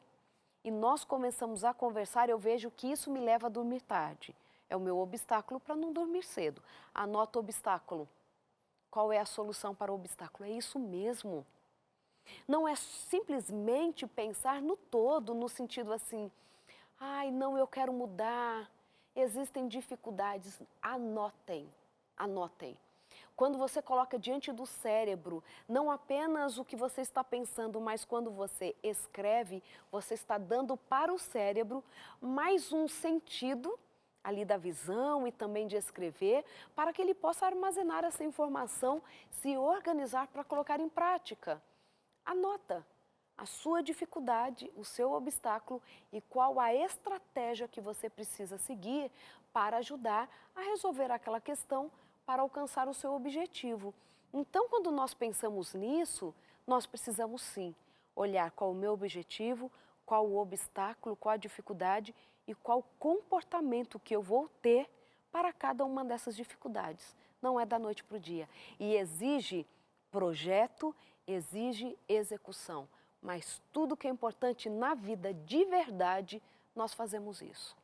e nós começamos a conversar, eu vejo que isso me leva a dormir tarde. É o meu obstáculo para não dormir cedo. Anota o obstáculo. Qual é a solução para o obstáculo? É isso mesmo. Não é simplesmente pensar no todo, no sentido assim, ai, não, eu quero mudar, existem dificuldades. Anotem, anotem. Quando você coloca diante do cérebro, não apenas o que você está pensando, mas quando você escreve, você está dando para o cérebro mais um sentido ali da visão e também de escrever, para que ele possa armazenar essa informação, se organizar para colocar em prática. Anota a sua dificuldade, o seu obstáculo e qual a estratégia que você precisa seguir para ajudar a resolver aquela questão para alcançar o seu objetivo. Então, quando nós pensamos nisso, nós precisamos sim olhar qual o meu objetivo, qual o obstáculo, qual a dificuldade e qual o comportamento que eu vou ter para cada uma dessas dificuldades. Não é da noite para o dia. E exige projeto, exige execução. Mas tudo que é importante na vida de verdade, nós fazemos isso.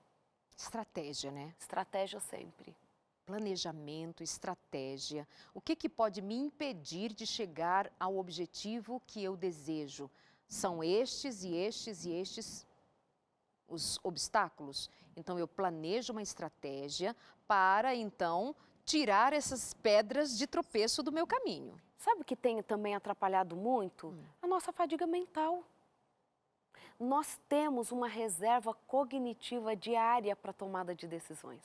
Estratégia, né? Estratégia sempre. Planejamento, estratégia. O que pode me impedir de chegar ao objetivo que eu desejo? São estes e estes e estes os obstáculos. Então, eu planejo uma estratégia para, então, tirar essas pedras de tropeço do meu caminho. Sabe o que tem também atrapalhado muito? A nossa fadiga mental. Nós temos uma reserva cognitiva diária para tomada de decisões.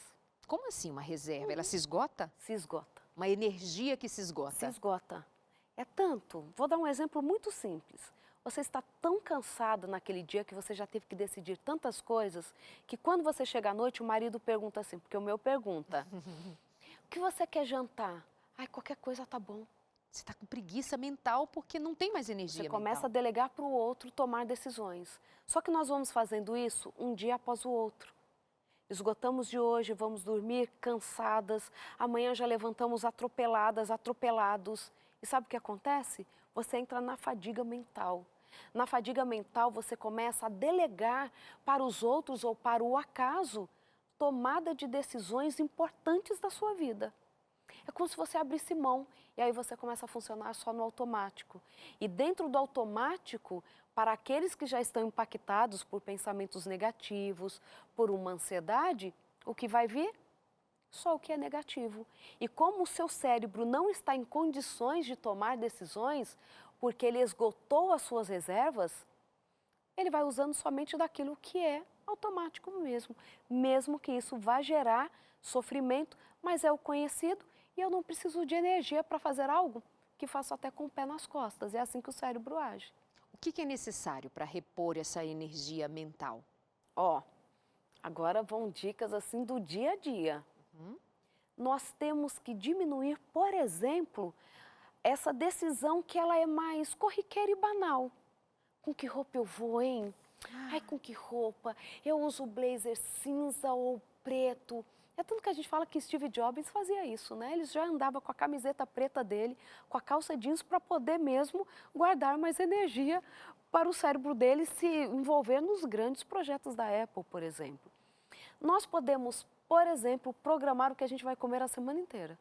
Como assim uma reserva? Ela se esgota? Se esgota. Uma energia que se esgota? Se esgota. É tanto. Vou dar um exemplo muito simples. Você está tão cansado naquele dia que você já teve que decidir tantas coisas, que quando você chega à noite, o marido pergunta assim, porque o meu pergunta, o que você quer jantar? Ai, qualquer coisa tá bom. Você está com preguiça mental porque não tem mais energia mental. Você começa a mental. delegar para o outro tomar decisões. Só que nós vamos fazendo isso um dia após o outro. Esgotamos de hoje, vamos dormir cansadas, amanhã já levantamos atropeladas, atropelados. E sabe o que acontece? Você entra na fadiga mental. Na fadiga mental, você começa a delegar para os outros ou para o acaso tomada de decisões importantes da sua vida. É como se você abrisse mão e aí você começa a funcionar só no automático. E dentro do automático, para aqueles que já estão impactados por pensamentos negativos, por uma ansiedade, o que vai vir? Só o que é negativo. E como o seu cérebro não está em condições de tomar decisões, porque ele esgotou as suas reservas, ele vai usando somente daquilo que é automático mesmo. Mesmo que isso vá gerar sofrimento, mas é o conhecido e eu não preciso de energia para fazer algo que faço até com o pé nas costas. É assim que o cérebro age. O que é necessário para repor essa energia mental? Agora vão dicas assim do dia a dia. Nós temos que diminuir, por exemplo, essa decisão que ela é mais corriqueira e banal. Com que roupa eu vou, hein? Ai, com que roupa? Eu uso blazer cinza ou preto? É tanto que a gente fala que Steve Jobs fazia isso, né? Ele já andava com a camiseta preta dele, com a calça jeans, para poder mesmo guardar mais energia para o cérebro dele se envolver nos grandes projetos da Apple, por exemplo. Nós podemos, por exemplo, programar o que a gente vai comer a semana inteira.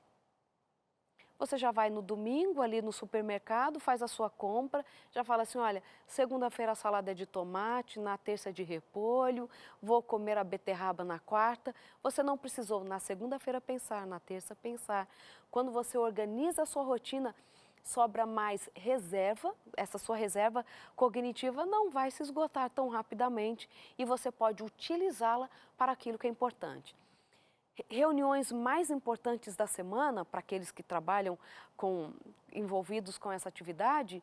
Você já vai no domingo ali no supermercado, faz a sua compra, já fala assim, olha, segunda-feira a salada é de tomate, na terça é de repolho, vou comer a beterraba na quarta. Você não precisou na segunda-feira pensar, na terça pensar. Quando você organiza a sua rotina, sobra mais reserva, essa sua reserva cognitiva não vai se esgotar tão rapidamente e você pode utilizá-la para aquilo que é importante. Reuniões mais importantes da semana, para aqueles que trabalham envolvidos com essa atividade,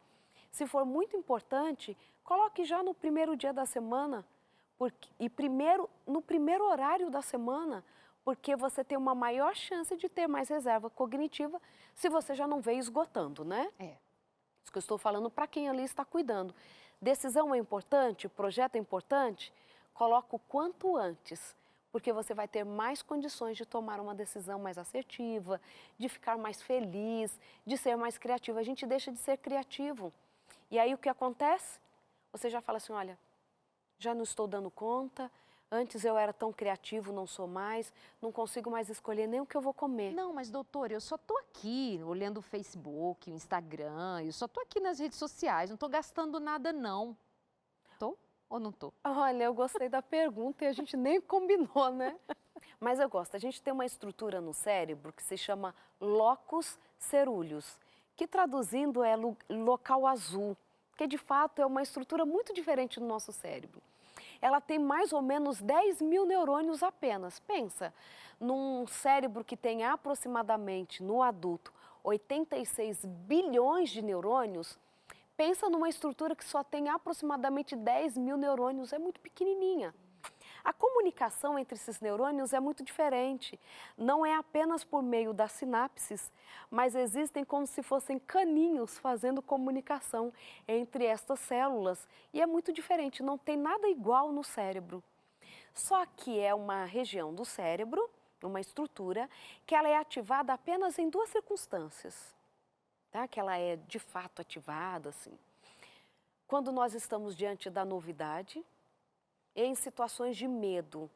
se for muito importante, coloque já no primeiro dia da semana no primeiro horário da semana, porque você tem uma maior chance de ter mais reserva cognitiva se você já não veio esgotando, né? Isso que eu estou falando para quem ali está cuidando. Decisão é importante, projeto é importante, coloca o quanto antes, porque você vai ter mais condições de tomar uma decisão mais assertiva, de ficar mais feliz, de ser mais criativo. A gente deixa de ser criativo. E aí o que acontece? Você já fala assim, olha, já não estou dando conta, antes eu era tão criativo, não sou mais, não consigo mais escolher nem o que eu vou comer. Não, mas doutor, eu só tô aqui olhando o Facebook, o Instagram, eu só tô aqui nas redes sociais, não tô gastando nada não. Tô ou não tô? Olha, eu gostei da pergunta e a gente nem combinou, né? Mas eu gosto. A gente tem uma estrutura no cérebro que se chama locus coeruleus, que traduzindo é local azul, que de fato é uma estrutura muito diferente do nosso cérebro. Ela tem mais ou menos 10 mil neurônios apenas. Pensa, num cérebro que tem aproximadamente, no adulto, 86 bilhões de neurônios, pensa numa estrutura que só tem aproximadamente 10 mil neurônios, é muito pequenininha. A comunicação entre esses neurônios é muito diferente. Não é apenas por meio das sinapses, mas existem como se fossem caninhos fazendo comunicação entre estas células. E é muito diferente, não tem nada igual no cérebro. Só que é uma região do cérebro, uma estrutura, que ela é ativada apenas em duas circunstâncias. Tá? Que ela é de fato ativada, assim. Quando nós estamos diante da novidade, em situações de medo.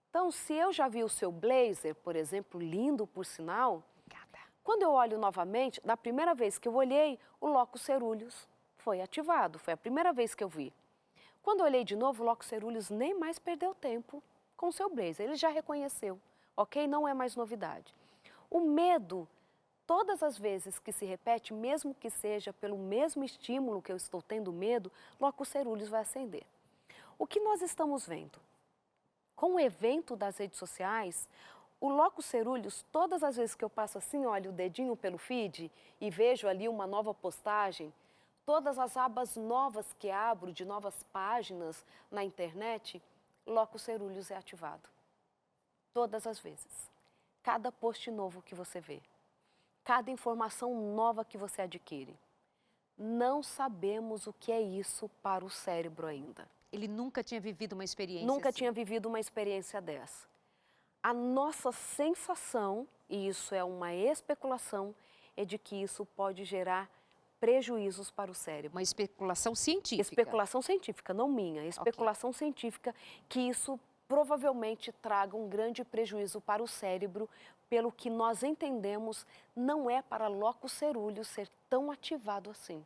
Então, se eu já vi o seu blazer, por exemplo, lindo por sinal, quando eu olho novamente, da primeira vez que eu olhei, o locus coeruleus foi ativado, foi a primeira vez que eu vi. Quando eu olhei de novo, o locus coeruleus nem mais perdeu tempo com o seu blazer, ele já reconheceu, ok? Não é mais novidade. O medo, todas as vezes que se repete, mesmo que seja pelo mesmo estímulo que eu estou tendo medo, locus coeruleus vai acender. O que nós estamos vendo? Com o evento das redes sociais, o locus coeruleus, todas as vezes que eu passo assim, olha o dedinho pelo feed e vejo ali uma nova postagem, todas as abas novas que abro de novas páginas na internet, locus coeruleus é ativado. Todas as vezes. Cada post novo que você vê, cada informação nova que você adquire. Não sabemos o que é isso para o cérebro ainda. Ele nunca tinha vivido uma experiência Nunca assim. tinha vivido uma experiência dessa. A nossa sensação, e isso é uma especulação, é de que isso pode gerar prejuízos para o cérebro. Uma especulação científica. Especulação científica, não minha. Especulação científica que isso provavelmente traga um grande prejuízo para o cérebro, pelo que nós entendemos, não é para locus coeruleus ser tão ativado assim.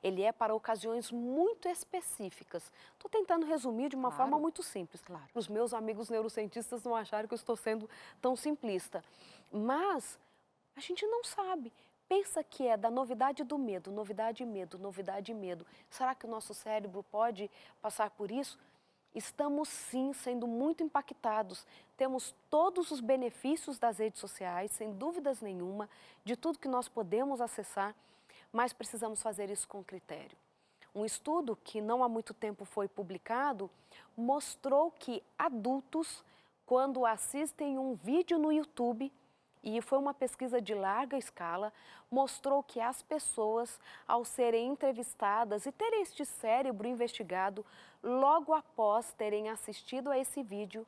Ele é para ocasiões muito específicas. Estou tentando resumir de uma forma muito simples. Para os meus amigos neurocientistas não acharem que eu estou sendo tão simplista. Mas a gente não sabe. Pensa que é da novidade do medo, novidade e medo, novidade e medo. Será que o nosso cérebro pode passar por isso? Estamos sim sendo muito impactados. Temos todos os benefícios das redes sociais, sem dúvidas nenhuma, de tudo que nós podemos acessar, mas precisamos fazer isso com critério. Um estudo que não há muito tempo foi publicado mostrou que adultos, quando assistem um vídeo no YouTube, e foi uma pesquisa de larga escala, mostrou que as pessoas, ao serem entrevistadas e terem este cérebro investigado, logo após terem assistido a esse vídeo,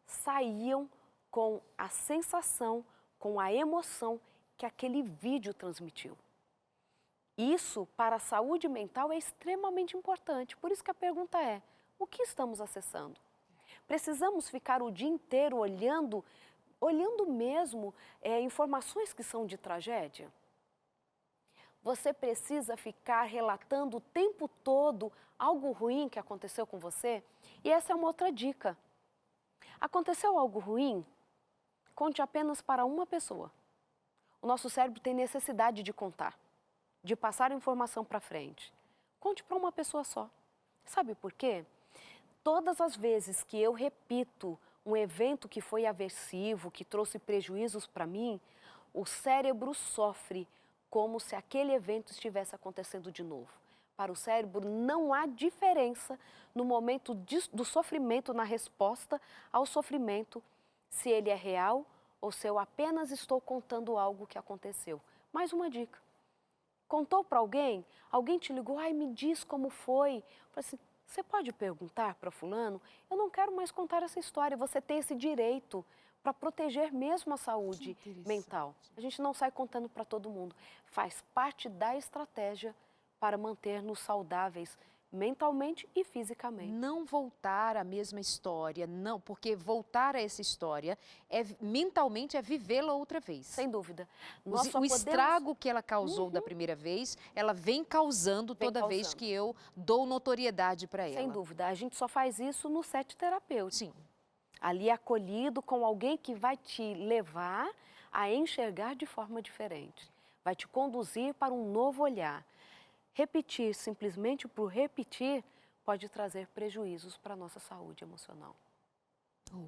saíam com a sensação, com a emoção que aquele vídeo transmitiu. Isso, para a saúde mental, é extremamente importante. Por isso que a pergunta é, o que estamos acessando? Precisamos ficar o dia inteiro olhando mesmo informações que são de tragédia? Você precisa ficar relatando o tempo todo algo ruim que aconteceu com você? E essa é uma outra dica. Aconteceu algo ruim? Conte apenas para uma pessoa. O nosso cérebro tem necessidade de contar, de passar a informação para frente. Conte para uma pessoa só. Sabe por quê? Todas as vezes que eu repito um evento que foi aversivo, que trouxe prejuízos para mim, o cérebro sofre como se aquele evento estivesse acontecendo de novo. Para o cérebro não há diferença no momento do sofrimento, na resposta ao sofrimento, se ele é real ou se eu apenas estou contando algo que aconteceu. Mais uma dica. Contou para alguém? Alguém te ligou? Ai, me diz como foi. Falei assim, Você pode perguntar para fulano, eu não quero mais contar essa história, você tem esse direito para proteger mesmo a saúde mental. A gente não sai contando para todo mundo, faz parte da estratégia para manter-nos saudáveis mentalmente e fisicamente. Não voltar à mesma história, não, porque voltar a essa história mentalmente é vivê-la outra vez. Sem dúvida. O estrago que ela causou da primeira vez, ela vem causando toda vez que eu dou notoriedade para ela. Sem dúvida. A gente só faz isso no set terapêutico. Sim. Ali acolhido com alguém que vai te levar a enxergar de forma diferente. Vai te conduzir para um novo olhar. Repetir simplesmente por repetir pode trazer prejuízos para a nossa saúde emocional.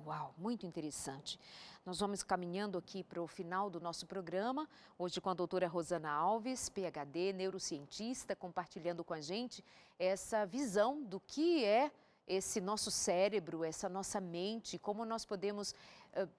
Uau, muito interessante. Nós vamos caminhando aqui para o final do nosso programa, hoje com a doutora Rosana Alves, PhD, neurocientista, compartilhando com a gente essa visão do que é esse nosso cérebro, essa nossa mente, como nós podemos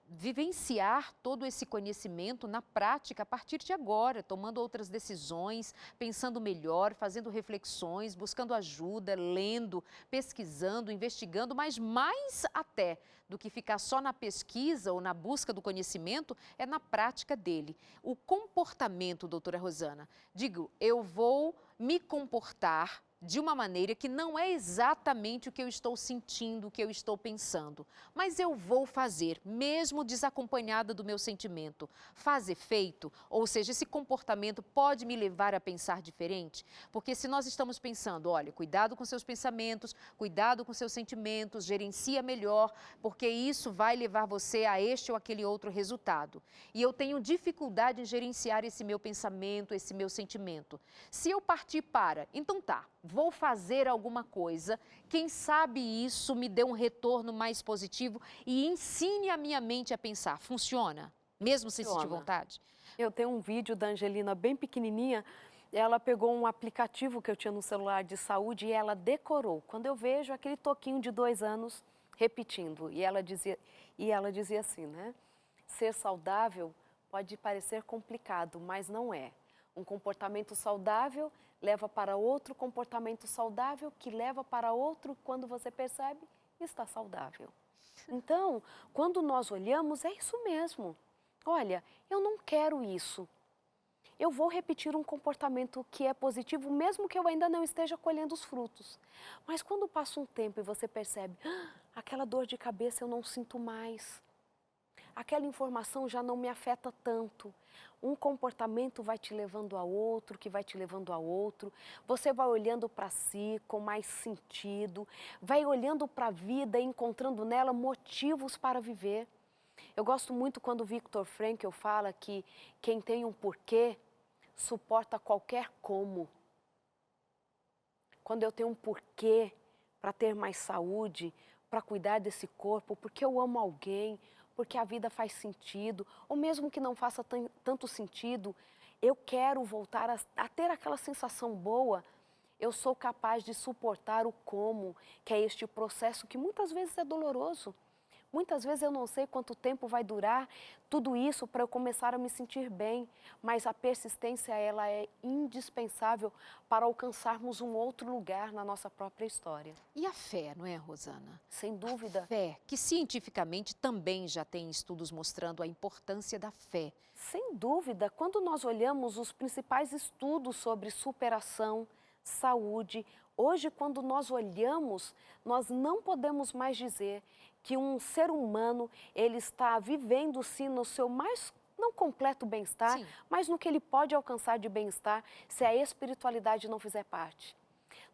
vivenciar todo esse conhecimento na prática a partir de agora, tomando outras decisões, pensando melhor, fazendo reflexões, buscando ajuda, lendo, pesquisando, investigando, mas mais até do que ficar só na pesquisa ou na busca do conhecimento, é na prática dele. O comportamento, doutora Rosana, digo, eu vou me comportar de uma maneira que não é exatamente o que eu estou sentindo, o que eu estou pensando, mas eu vou fazer, mesmo desacompanhada do meu sentimento. Faz efeito? Ou seja, esse comportamento pode me levar a pensar diferente? Porque se nós estamos pensando, olha, cuidado com seus pensamentos, cuidado com seus sentimentos, gerencia melhor, porque isso vai levar você a este ou aquele outro resultado. E eu tenho dificuldade em gerenciar esse meu pensamento, esse meu sentimento. Se eu partir para, então tá, vou fazer alguma coisa, quem sabe isso me dê um retorno mais positivo e ensine a minha mente a pensar. Funciona? Mesmo sem sentir vontade? Eu tenho um vídeo da Angelina bem pequenininha, ela pegou um aplicativo que eu tinha no celular de saúde e ela decorou. Quando eu vejo aquele toquinho de 2 anos repetindo, e ela dizia assim, né? Ser saudável pode parecer complicado, mas não é. Um comportamento saudável leva para outro comportamento saudável, que leva para outro, quando você percebe, está saudável. Então, quando nós olhamos, é isso mesmo. Olha, eu não quero isso. Eu vou repetir um comportamento que é positivo, mesmo que eu ainda não esteja colhendo os frutos. Mas quando passa um tempo e você percebe, aquela dor de cabeça eu não sinto mais. Aquela informação já não me afeta tanto. Um comportamento vai te levando a outro, que vai te levando a outro. Você vai olhando para si com mais sentido, vai olhando para a vida e encontrando nela motivos para viver. Eu gosto muito quando o Viktor Frankl fala que quem tem um porquê suporta qualquer como. Quando eu tenho um porquê para ter mais saúde, para cuidar desse corpo, porque eu amo alguém, porque a vida faz sentido, ou mesmo que não faça tanto sentido, eu quero voltar a ter aquela sensação boa, eu sou capaz de suportar o como, que é este processo que muitas vezes é doloroso. Muitas vezes eu não sei quanto tempo vai durar tudo isso para eu começar a me sentir bem, mas a persistência ela é indispensável para alcançarmos um outro lugar na nossa própria história. E a fé, não é, Rosana? Sem dúvida. A fé, que cientificamente também já tem estudos mostrando a importância da fé. Sem dúvida, quando nós olhamos os principais estudos sobre superação, saúde, hoje quando nós olhamos, nós não podemos mais dizer que um ser humano, ele está vivendo sim no seu mais, não completo bem-estar, mas no que ele pode alcançar de bem-estar, se a espiritualidade não fizer parte.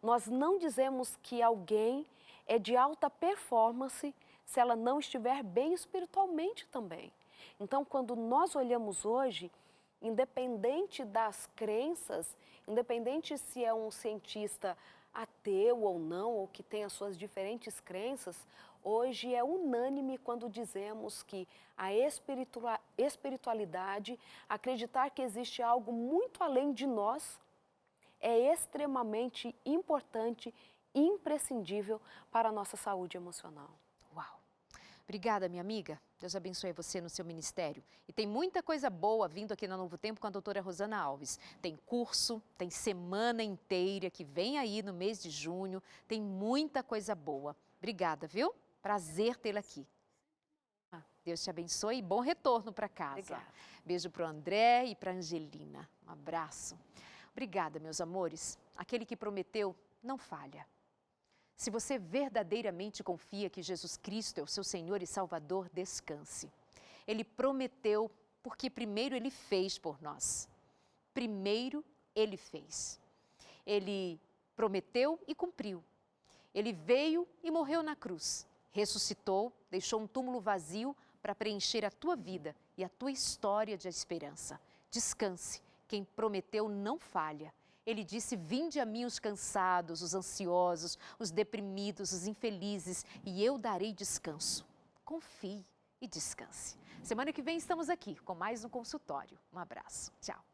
Nós não dizemos que alguém é de alta performance se ela não estiver bem espiritualmente também. Então, quando nós olhamos hoje, independente das crenças, independente se é um cientista ateu ou não, ou que tem as suas diferentes crenças, hoje é unânime quando dizemos que a espiritualidade, acreditar que existe algo muito além de nós, é extremamente importante e imprescindível para a nossa saúde emocional. Uau! Obrigada, minha amiga. Deus abençoe você no seu ministério. E tem muita coisa boa vindo aqui na Novo Tempo com a doutora Rosana Alves. Tem curso, tem semana inteira que vem aí no mês de junho. Tem muita coisa boa. Obrigada, viu? Prazer tê-la aqui. Deus te abençoe e bom retorno para casa. Obrigada. Beijo para o André e para a Angelina. Um abraço. Obrigada, meus amores. Aquele que prometeu não falha. Se você verdadeiramente confia que Jesus Cristo é o seu Senhor e Salvador, descanse. Ele prometeu porque primeiro Ele fez por nós. Primeiro Ele fez. Ele prometeu e cumpriu. Ele veio e morreu na cruz. Ressuscitou, deixou um túmulo vazio para preencher a tua vida e a tua história de esperança. Descanse. Quem prometeu não falha. Ele disse, vinde a mim os cansados, os ansiosos, os deprimidos, os infelizes, e eu darei descanso. Confie e descanse. Semana que vem estamos aqui com mais um consultório. Um abraço. Tchau.